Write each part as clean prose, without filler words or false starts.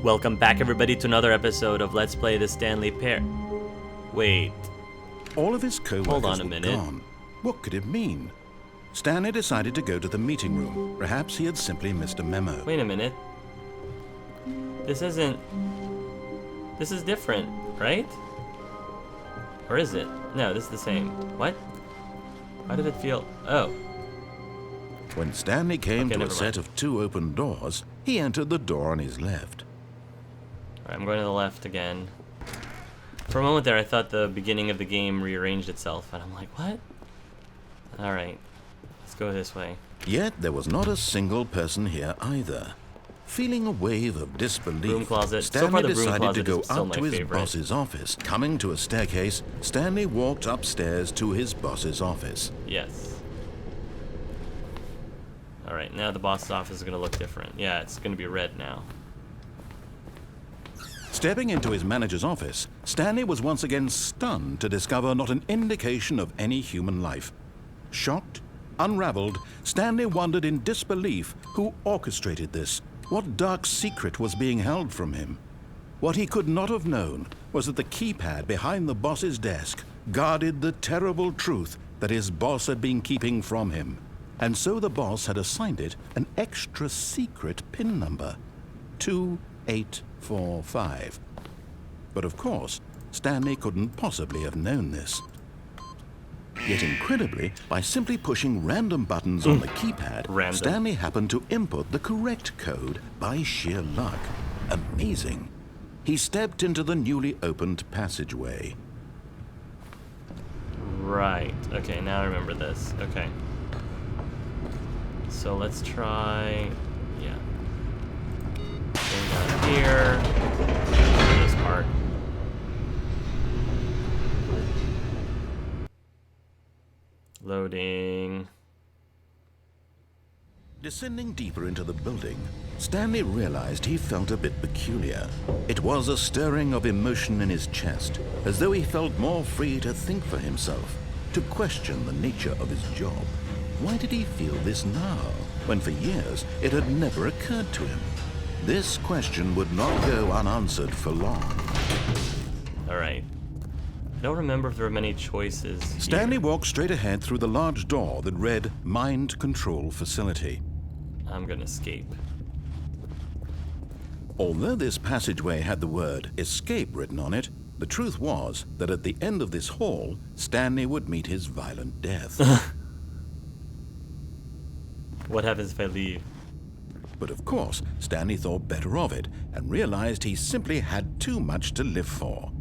Welcome back, everybody, to another episode of Let's Play the Stanley pair. Wait. All of his co-workers were minute. gone. What could it mean? Stanley decided to go to the meeting room. Perhaps he had simply missed a memo. Wait a minute. This isn't... This is different, right? Or is it? No, this is the same. What? Why did it feel... Oh. When Stanley came Okay, to a never set mind. of two open doors, he entered the door on his left. Alright, I'm going to the left again. For a moment there, I thought the beginning of the game rearranged itself, and I'm like, what? Alright, let's go this way. Yet there was not a single person here either. Feeling a wave of Broom disbelief, closet. So Stanley far, the broom decided to closet go is still up my to his favorite. boss's office. Coming to a staircase, Stanley walked upstairs to his boss's office. Yes. Alright, now the boss's office is going to look different. Yeah, it's going to be red now. Stepping into his manager's office, Stanley was once again stunned to discover not an indication of any human life. Shocked, unraveled, Stanley wondered in disbelief who orchestrated this. What dark secret was being held from him? What he could not have known was that the keypad behind the boss's desk guarded the terrible truth that his boss had been keeping from him. And so the boss had assigned it an extra secret PIN number, 2845. But of course, Stanley couldn't possibly have known this. Yet incredibly, by simply pushing random buttons on the keypad, Random. Stanley happened to input the correct code by sheer luck. Amazing. He stepped into the newly opened passageway. Right. Okay, now I remember this. Okay. So let's try... Yeah. Going down here. This part. Loading. Descending deeper into the building, Stanley realized he felt a bit peculiar. It was a stirring of emotion in his chest, as though he felt more free to think for himself, to question the nature of his job. Why did he feel this now, when for years it had never occurred to him? This question would not go unanswered for long. Alright. I don't remember if there were many choices here. Stanley walked straight ahead through the large door that read Mind Control Facility. I'm gonna escape. Although this passageway had the word escape written on it, the truth was that at the end of this hall, Stanley would meet his violent death. What happens if I leave? But of course, Stanley thought better of it and realized he simply had too much to live for.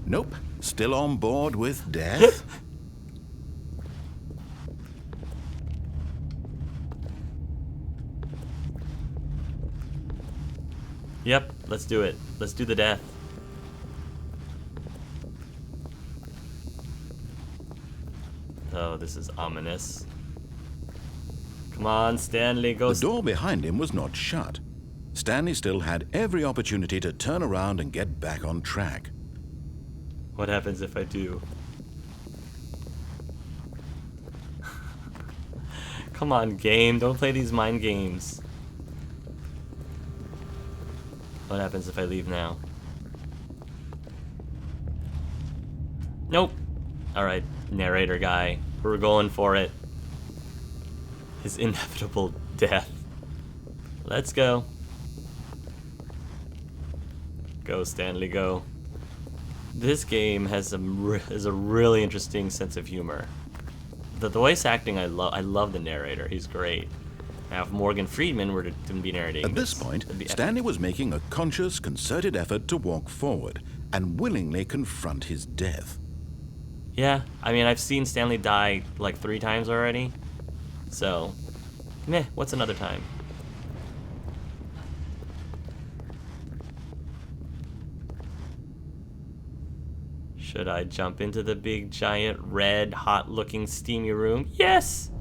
Nope, still on board with death? Yep, let's do it. Let's do the death. Oh, this is ominous. Come on, Stanley, go. The door behind him was not shut. Stanley still had every opportunity to turn around and get back on track. What happens if I do? Come on, game. Don't play these mind games. What happens if I leave now? Nope. Alright, narrator guy. We're going for it. His inevitable death. Let's go. Go, Stanley, go. This game has a really interesting sense of humor. The voice acting, I love the narrator. He's great. Now, if Morgan Freeman were to be narrating At this point, it'd be epic. Stanley was making a conscious, concerted effort to walk forward and willingly confront his death. Yeah, I mean, I've seen Stanley die like 3 times already. So, meh, what's another time? Should I jump into the big, giant, red, hot-looking, steamy room? Yes!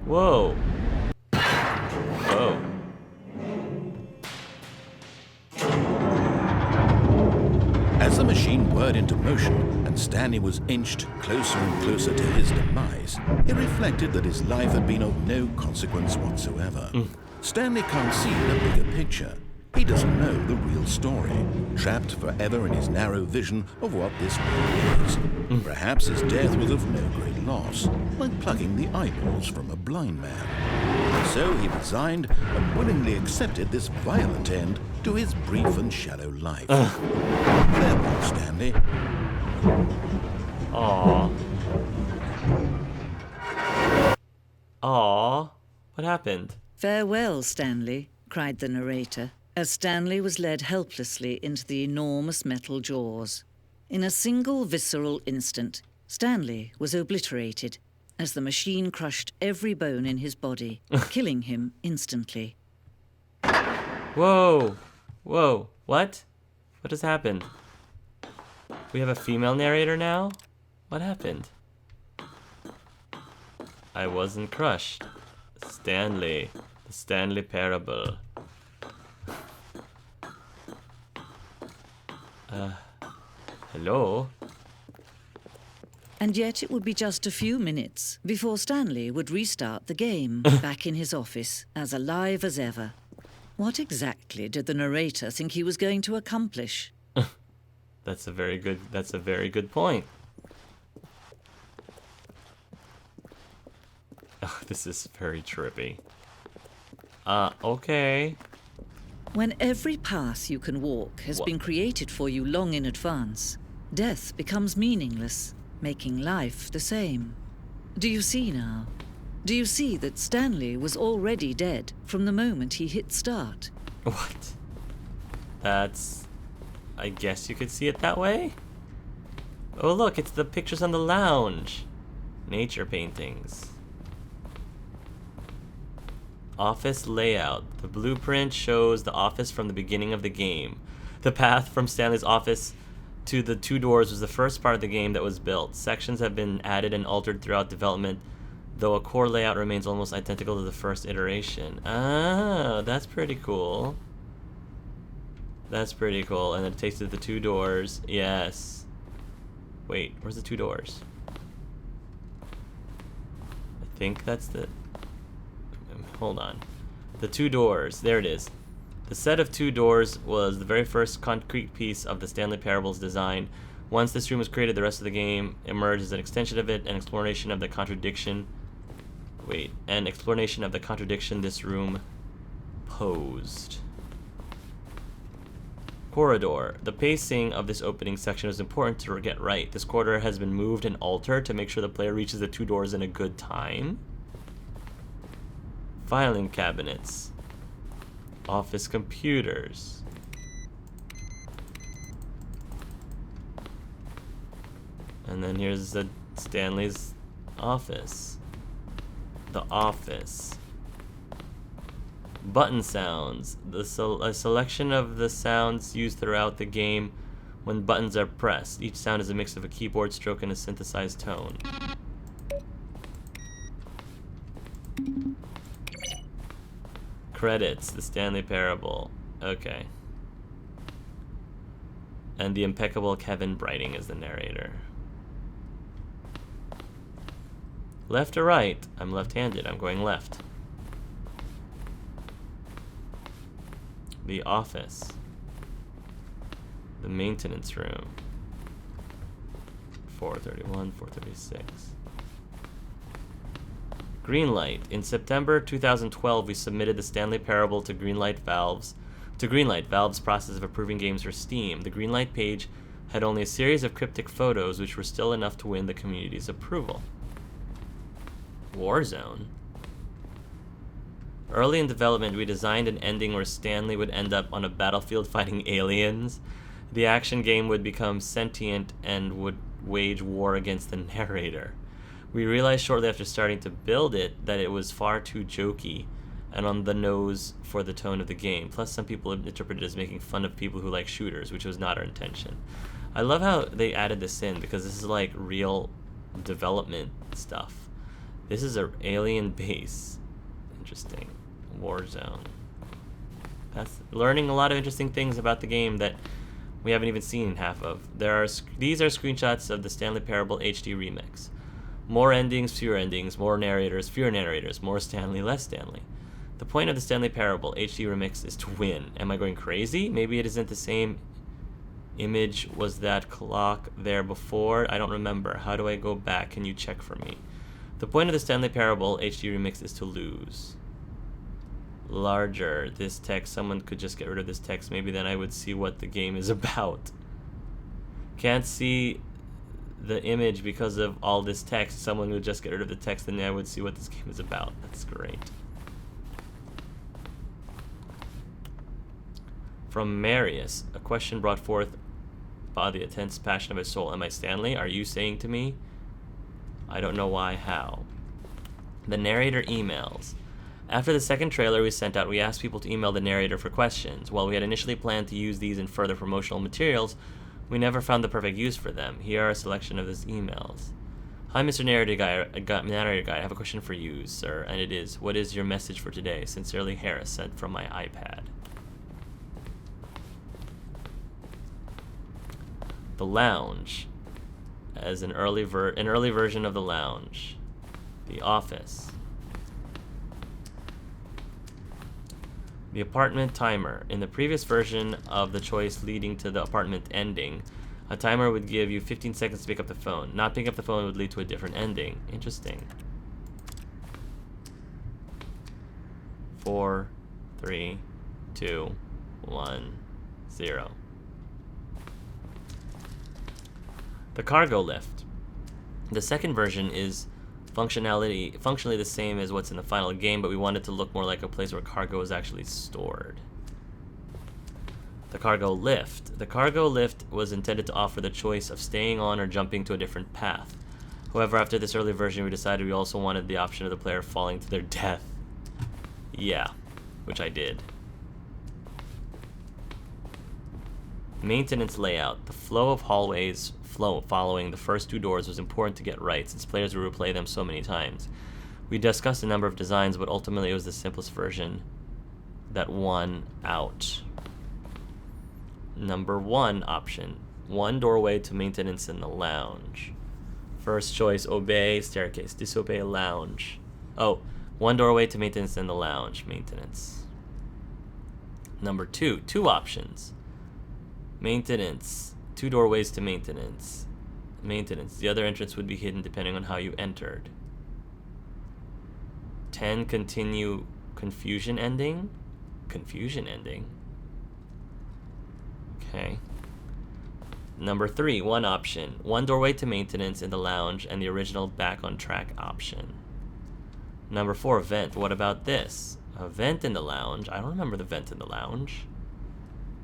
Whoa. Whoa. As the machine whirred into motion and Stanley was inched closer and closer to his demise, he reflected that his life had been of no consequence whatsoever. Stanley can't see the bigger picture. He doesn't know the real story, trapped forever in his narrow vision of what this world is. Perhaps his death was of no great loss, like plucking the eyeballs from a blind man. So he resigned and willingly accepted this violent end to his brief and shallow life. Farewell, Stanley. Aww. Aww. What happened? Farewell, Stanley, cried the narrator, as Stanley was led helplessly into the enormous metal jaws. In a single visceral instant, Stanley was obliterated as the machine crushed every bone in his body, killing him instantly. Whoa. Whoa. What? What has happened? We have a female narrator now? What happened? I wasn't crushed. Stanley. The Stanley Parable. Hello? And yet it would be just a few minutes before Stanley would restart the game, back in his office, as alive as ever. What exactly did the narrator think he was going to accomplish? That's a very good point. Oh, this is very trippy. Okay. When every path you can walk has been created for you long in advance, death becomes meaningless, making life the same. Do you see now? Do you see that Stanley was already dead from the moment he hit start? What? That's... I guess you could see it that way? Oh look, it's the pictures on the lounge. Nature paintings. Office layout. The blueprint shows the office from the beginning of the game. The path from Stanley's office to the two doors was the first part of the game that was built. Sections have been added and altered throughout development, though a core layout remains almost identical to the first iteration. Ah, that's pretty cool. That's pretty cool. And then it takes you to the two doors. Yes. Wait, where's the two doors? I think that's the... Hold on. The two doors. There it is. The set of two doors was the very first concrete piece of the Stanley Parable's design. Once this room was created, the rest of the game emerged as an extension of it, an exploration of the contradiction. An explanation of the contradiction this room posed. Corridor. The pacing of this opening section is important to get right. This corridor has been moved and altered to make sure the player reaches the two doors in a good time. Filing cabinets. Office computers. And then here's the Stanley's office. The office. Button sounds. A selection of the sounds used throughout the game when buttons are pressed. Each sound is a mix of a keyboard stroke and a synthesized tone. Credits. The Stanley Parable. Okay. And the impeccable Kevin Brighting is the narrator. Left or right? I'm left-handed. I'm going left. The office. The maintenance room. 431, 436. Greenlight. In September 2012, we submitted the Stanley Parable to Greenlight Valve's process of approving games for Steam. The Greenlight page had only a series of cryptic photos, which were still enough to win the community's approval. Warzone. Early in development, we designed an ending where Stanley would end up on a battlefield fighting aliens. The action game would become sentient and would wage war against the narrator. We realized shortly after starting to build it that it was far too jokey and on the nose for the tone of the game. Plus, some people interpreted it as making fun of people who like shooters, which was not our intention. I love how they added this in, because this is like real development stuff. This is an alien base. Interesting. Warzone. That's learning a lot of interesting things about the game that we haven't even seen half of. These are screenshots of the Stanley Parable HD remix. More endings, fewer endings, more narrators, fewer narrators, more Stanley, less Stanley. The point of the Stanley Parable HD remix is to win. Am I going crazy? Maybe it isn't the same image. Was that clock there before? I don't remember. How do I go back? Can you check for me? The point of the Stanley Parable HD remix is to lose. Larger. This text. Someone could just get rid of this text. Maybe then I would see what the game is about. Can't see the image because of all this text. Someone would just get rid of the text, and then I would see what this game is about. That's great. From Marius, a question brought forth by the intense passion of his soul. Am I Stanley? Are you saying to me? I don't know why, how. The narrator emails. After the second trailer we sent out, we asked people to email the narrator for questions. While we had initially planned to use these in further promotional materials, we never found the perfect use for them. Here are a selection of these emails. Hi, Mr. Narrator Guy. I have a question for you, sir, and it is, what is your message for today? Sincerely, Harris, sent from my iPad. The Lounge, as an early version of The Lounge. The Office. The Apartment Timer. In the previous version of the choice leading to the apartment ending, a timer would give you 15 seconds to pick up the phone. Not picking up the phone would lead to a different ending. Interesting. 4, 3, 2, 1, 0. The cargo lift. The second version is functionally the same as what's in the final game, but we wanted to look more like a place where cargo is actually stored. The cargo lift. The cargo lift was intended to offer the choice of staying on or jumping to a different path. However, after this early version, we decided we also wanted the option of the player falling to their death. Yeah, which I did. Maintenance layout. The flow of hallways following the first two doors was important to get right, since players would replay them so many times. We discussed a number of designs, but ultimately it was the simplest version that won out. Number 1 option. One doorway to maintenance in the lounge. First choice, obey staircase, disobey lounge. Oh, one doorway to maintenance in the lounge, maintenance. Number 2, 2 options. Maintenance. 2 doorways to maintenance. Maintenance. The other entrance would be hidden depending on how you entered. 10 continue confusion ending? Confusion ending? Okay. Number 3, 1 option. 1 doorway to maintenance in the lounge and the original back on track option. Number 4, vent. What about this? A vent in the lounge? I don't remember the vent in the lounge.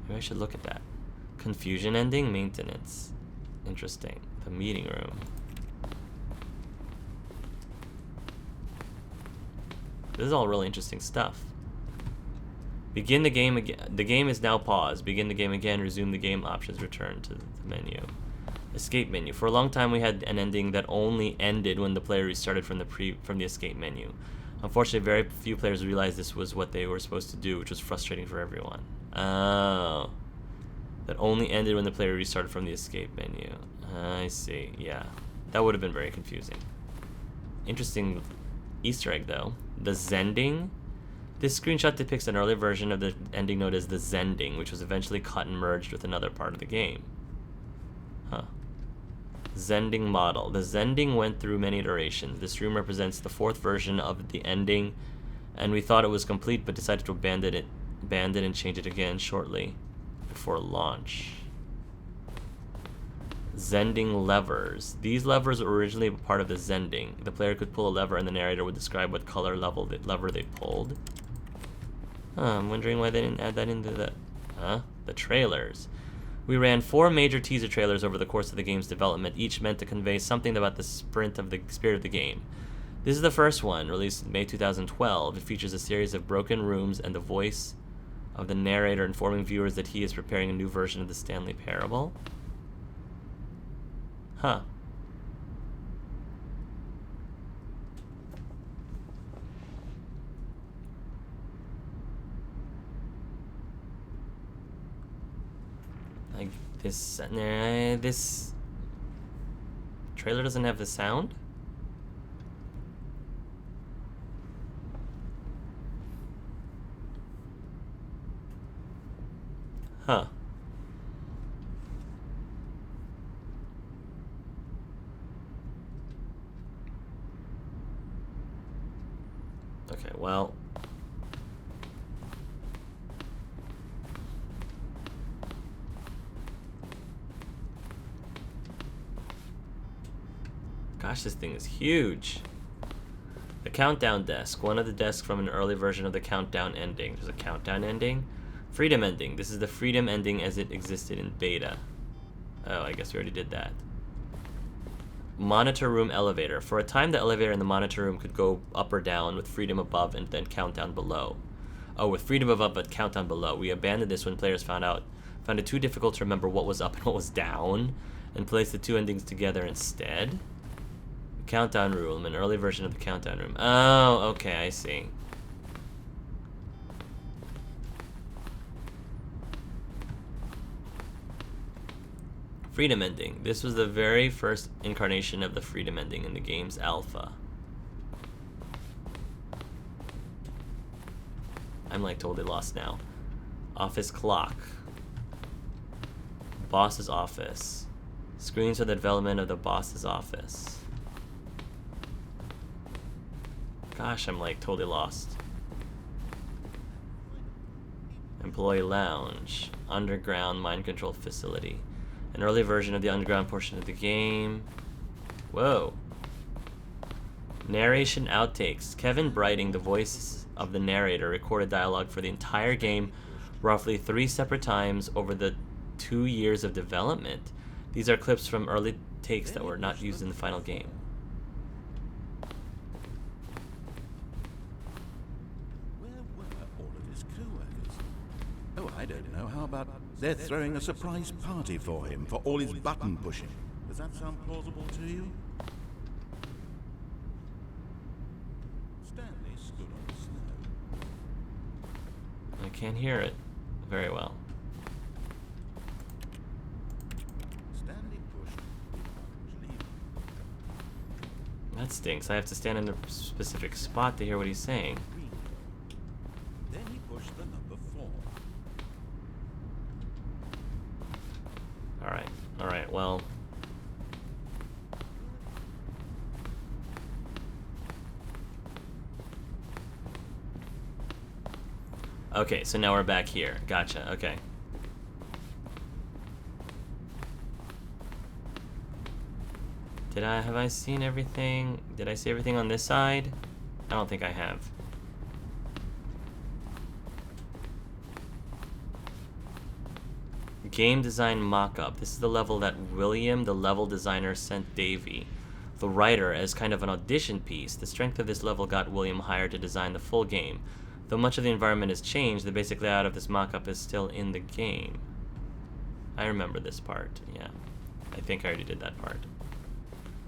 Maybe I should look at that. Confusion ending, maintenance. Interesting. The meeting room. This is all really interesting stuff. Begin the game again. The game is now paused. Begin the game again. Resume the game. Options. Return to the menu. Escape menu. For a long time, we had an ending that only ended when the player restarted from the escape menu. Unfortunately, very few players realized this was what they were supposed to do, which was frustrating for everyone. Oh. That only ended when the player restarted from the escape menu. I see. Yeah. That would have been very confusing. Interesting Easter egg, though. The zending. This screenshot depicts an early version of the ending known as the zending, which was eventually cut and merged with another part of the game. Huh. Zending model. The zending went through many iterations. This room represents the 4th version of the ending, and we thought it was complete, but decided to abandon it and change it again shortly before launch. Zending levers. These levers were originally part of the zending. The player could pull a lever and the narrator would describe what color lever they pulled. I'm wondering why they didn't add that into the trailers. We ran 4 major teaser trailers over the course of the game's development, each meant to convey something about the spirit of the game. This is the first one, released in May 2012. It features a series of broken rooms and the voice of the narrator informing viewers that he is preparing a new version of the Stanley Parable. Huh. Like this trailer doesn't have the sound. Huh. Okay, well. Gosh, this thing is huge. The countdown desk. One of the desks from an early version of the countdown ending. There's a countdown ending. Freedom ending. This is the freedom ending as it existed in beta. Oh, I guess we already did that. Monitor room elevator. For a time, the elevator in the monitor room could go up or down with freedom above and then countdown below. Oh, with freedom above but countdown below. We abandoned this when players found it too difficult to remember what was up and what was down, and placed the two endings together instead. Countdown room, an early version of the countdown room. Oh, okay, I see. Freedom ending. This was the very first incarnation of the freedom ending in the game's alpha. I'm like totally lost now. Office clock. Boss's office. Screens for the development of the boss's office. Gosh, I'm like totally lost. Employee lounge. Underground mind control facility. An early version of the underground portion of the game. Whoa. Narration outtakes. Kevin Brighting, the voice of the narrator, recorded dialogue for the entire game roughly 3 separate times over the 2 years of development. These are clips from early takes that were not used in the final game. Where were all of his co-workers? Oh, I don't know. How about they're throwing a surprise party for him for all his button pushing? Does that sound plausible to you? Stanley stood on the snow. I can't hear it very well. Stanley pushed the orange lever. That stinks. I have to stand in a specific spot to hear what he's saying. Green. Then he pushed the number 4. Alright, well. Okay, so now we're back here. Gotcha, okay. Have I seen everything? Did I see everything on this side? I don't think I have. Game design mock-up. This is the level that William, the level designer, sent Davey, the writer, as kind of an audition piece. The strength of this level got William hired to design the full game. Though much of the environment has changed, the basic layout of this mock-up is still in the game. I remember this part, yeah. I think I already did that part.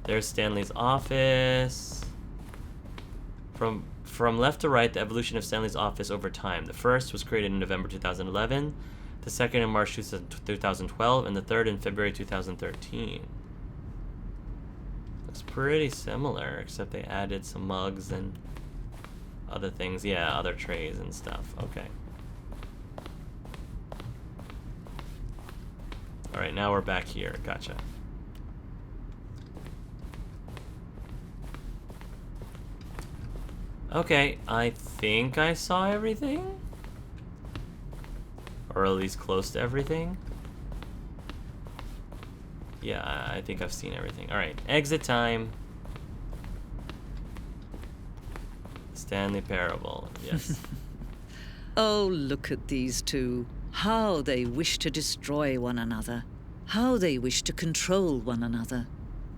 There's Stanley's office. From left to right, the evolution of Stanley's office over time. The first was created in November 2011, the second in March 2012, and the third in February 2013. Looks pretty similar, except they added some mugs and other things. Yeah, other trays and stuff. Okay. Alright, now we're back here. Gotcha. Okay, I think I saw everything? Or at least close to everything? Yeah, I think I've seen everything. Alright, exit time. Stanley Parable, yes. Oh, look at these two. How they wish to destroy one another. How they wish to control one another.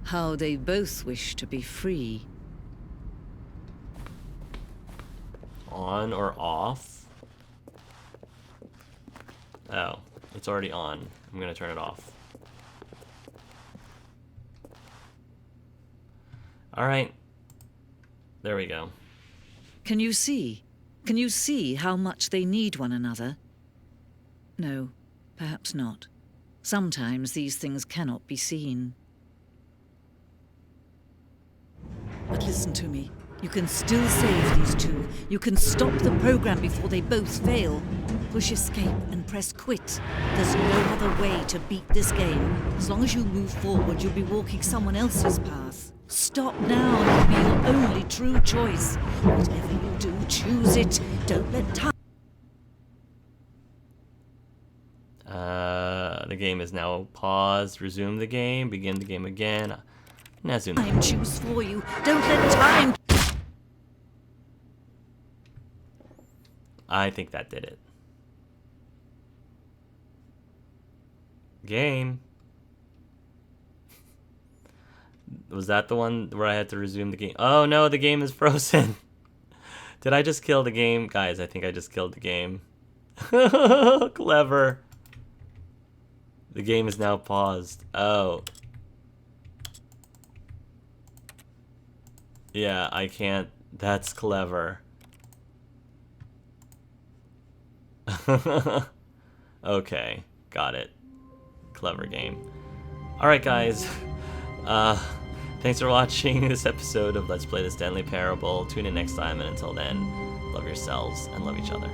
How they both wish to be free. On or off? Oh, it's already on. I'm gonna turn it off. Alright. There we go. Can you see? Can you see how much they need one another? No, perhaps not. Sometimes these things cannot be seen. But listen to me. You can still save these two. You can stop the program before they both fail. Push escape and press quit. There's no other way to beat this game. As long as you move forward, you'll be walking someone else's path. Stop now and it'll be your only true choice. Whatever you do, choose it. Don't let time... The game is now paused. Resume the game. Begin the game again. Nazum. Time choose for you. Don't let time... I think that did it. Game. Was that the one where I had to resume the game? Oh no, the game is frozen. Did I just kill the game? Guys, I think I just killed the game. Clever. The game is now paused. Oh. Yeah, I can't. That's clever. Okay, got it. Clever game. Alright guys, thanks for watching this episode of Let's Play the Stanley Parable. Tune in next time, and until then, love yourselves and love each other.